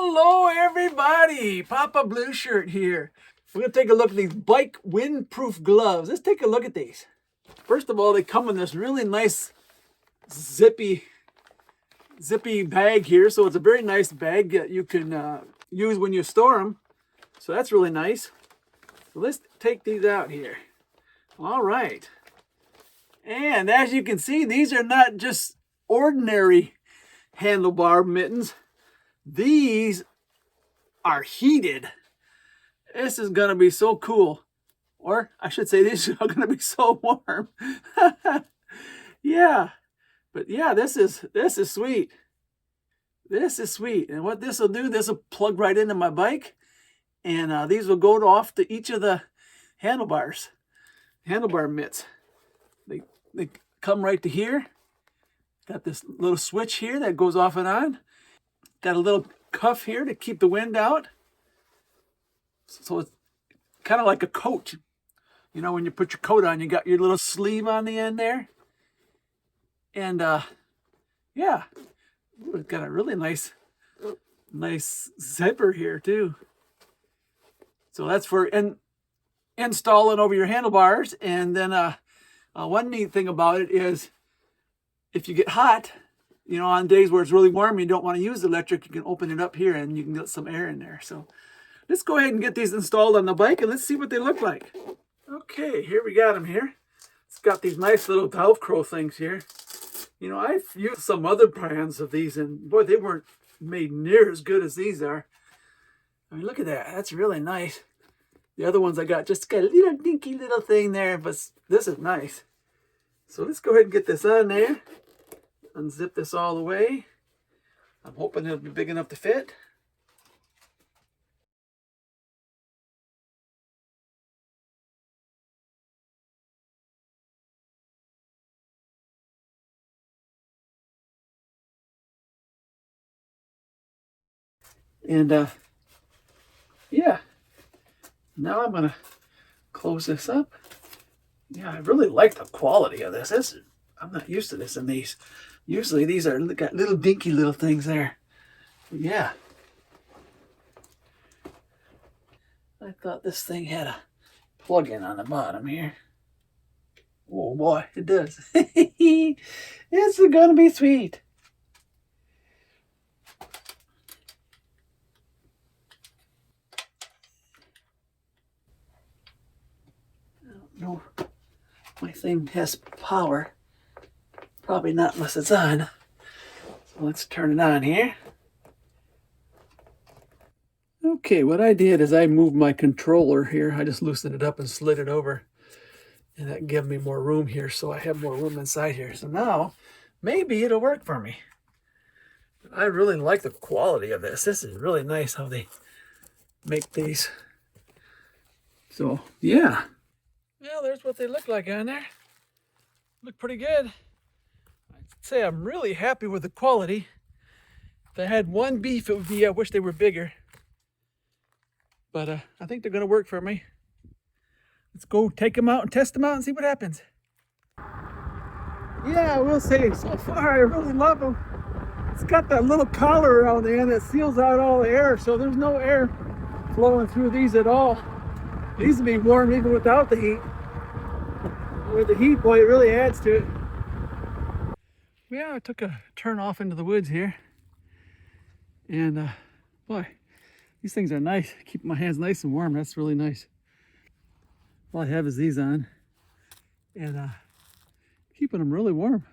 Hello everybody, Papa Blue Shirt here. We're going to take a look at these bike windproof gloves. Let's take a look at these. First of all, they come in this really nice zippy bag here. So it's a very nice bag that you can use when you store them. So that's really nice. So let's take these out here. All right. And as you can see, these are not just ordinary handlebar mittens. These are heated. This is going to be so cool. Or I should say these are going to be so warm. Yeah. But yeah, this is sweet. This is sweet. And what this will do, this will plug right into my bike. And these will go off to each of the handlebar mitts. They come right to here. Got this little switch here that goes off and on. Got a little cuff here to keep the wind out. So it's kind of like a coat. You know, when you put your coat on, you got your little sleeve on the end there. And yeah, it's got a really nice zipper here too. So that's for installing over your handlebars. And then one neat thing about it is if you get hot, you know, on days where it's really warm, you don't want to use electric, you can open it up here and you can get some air in there. So let's go ahead and get these installed on the bike and let's see what they look like. Okay, here we got them here. It's got these nice little Velcro things here. You know, I've used some other brands of these and boy, they weren't made near as good as these are. I mean, look at that. That's really nice. The other ones I got just got a little dinky little thing there, but this is nice. So let's go ahead and get this on there. Unzip this all the way. I'm hoping it'll be big enough to fit. And yeah, now I'm gonna close this up. Yeah, I really like the quality of this. I'm not used to this in these. Usually these are got little dinky little things there. But yeah. I thought this thing had a plug-in on the bottom here. Oh boy, it does. It's gonna be sweet. I don't know. My thing has power. Probably not unless it's on. So let's turn it on here. Okay, what I did is I moved my controller here. I just loosened it up and slid it over. And that gave me more room here, so I have more room inside here. So now, maybe it'll work for me. I really like the quality of this. This is really nice how they make these. So, yeah. Well, there's what they look like on there. Look pretty good. I'd say I'm really happy with the quality. If I had one beef, it would be I wish they were bigger. But I think they're going to work for me. Let's go take them out and test them out and see what happens. Yeah, I will say, so far I really love them. It's got that little collar around the end that seals out all the air, so there's no air flowing through these at all. These will be warm even without the heat. With the heat, boy, it really adds to it. Yeah, I took a turn off into the woods here. And boy, these things are nice. Keep my hands nice and warm. That's really nice. All I have is these on. And keeping them really warm.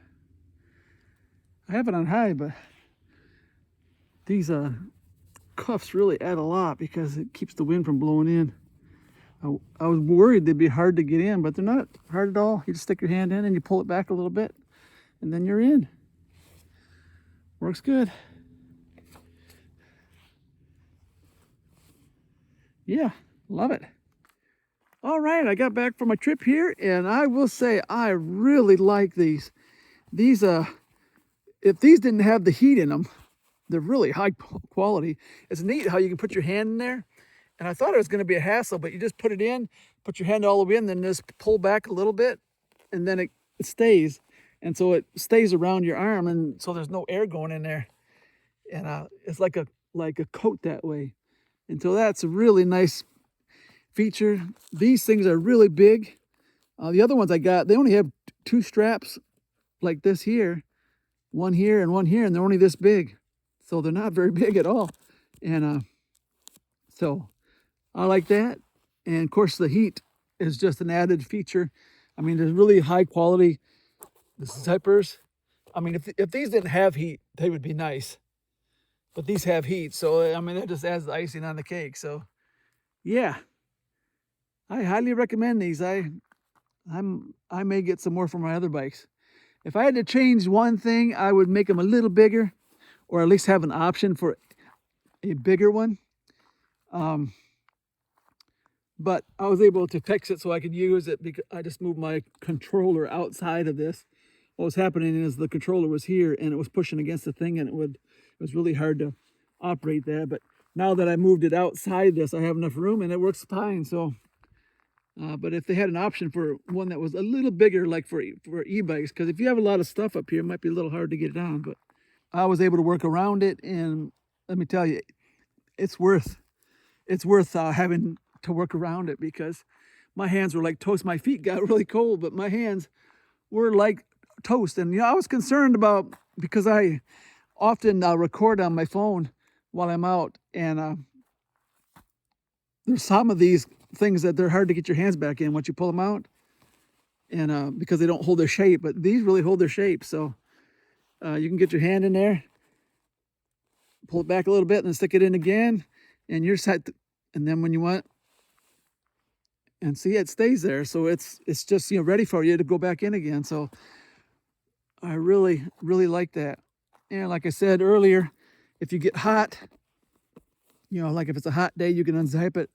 I have it on high, but these cuffs really add a lot because it keeps the wind from blowing in. I was worried they'd be hard to get in, but they're not hard at all. You just stick your hand in and you pull it back a little bit, and then you're in. Works good. Yeah, love it. All right, I got back from my trip here, and I will say I really like these. These, if these didn't have the heat in them, they're really high quality. It's neat how you can put your hand in there. And I thought it was going to be a hassle, but you just put it in, put your hand all the way in, then just pull back a little bit, and then it stays. And so it stays around your arm, and so there's no air going in there. And it's like a like a coat that way. And so that's a really nice feature. These things are really big. The other ones I got, they only have 2 straps like this here, one here, and they're only this big. So they're not very big at all. And so I like that. And of course the heat is just an added feature. I mean, there's really high quality zippers. I mean, if these didn't have heat, they would be nice. But these have heat, so I mean, that just adds the icing on the cake. So yeah, I highly recommend these. I may get some more for my other bikes. If I had to change one thing, I would make them a little bigger, or at least have an option for a bigger one. But I was able to fix it so I could use it because I just moved my controller outside of this. What was happening is the controller was here and it was pushing against the thing, and it was really hard to operate that. But now that I moved it outside this, I have enough room and it works fine. So, but if they had an option for one that was a little bigger, like for e-bikes, because if you have a lot of stuff up here, it might be a little hard to get it on. But I was able to work around it, and let me tell you, it's worth having to work around it, because my hands were like toast. My feet got really cold, but my hands were like toast. And I was concerned about, because I often record on my phone while I'm out, and there's some of these things that they're hard to get your hands back in once you pull them out, and because they don't hold their shape. But these really hold their shape, so you can get your hand in there, pull it back a little bit, and then stick it in again, and you're set. And then when you want, and see, it stays there, so it's just ready for you to go back in again. So I really like that. And like I said earlier, if you get hot, like if it's a hot day, you can unzip it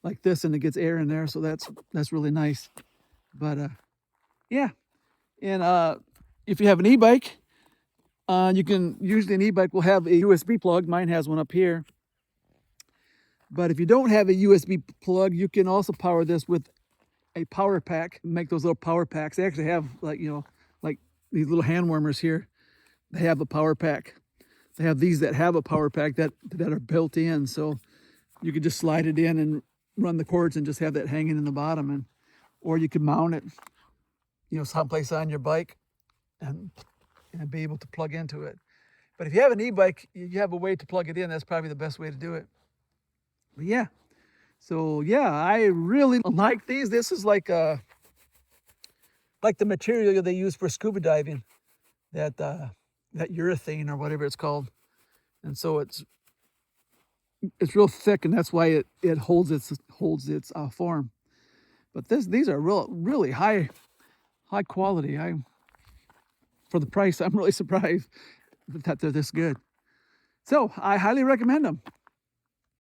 like this and it gets air in there, so that's really nice. But yeah. And if you have an e-bike, you can, usually an e-bike will have a USB plug. Mine has one up here. But if you don't have a USB plug, you can also power this with a power pack. Make those little power packs. They actually have like these little hand warmers here. They have a power pack. They have these that have a power pack that are built in, so you could just slide it in and run the cords and just have that hanging in the bottom, or you could mount it, someplace on your bike and be able to plug into it. But if you have an e-bike, you have a way to plug it in. That's probably the best way to do it. But yeah, so yeah, I really like these. This is like the material they use for scuba diving, that urethane or whatever it's called, and so it's real thick, and that's why it holds its form. But these are really high quality. For the price, I'm really surprised that they're this good. So I highly recommend them.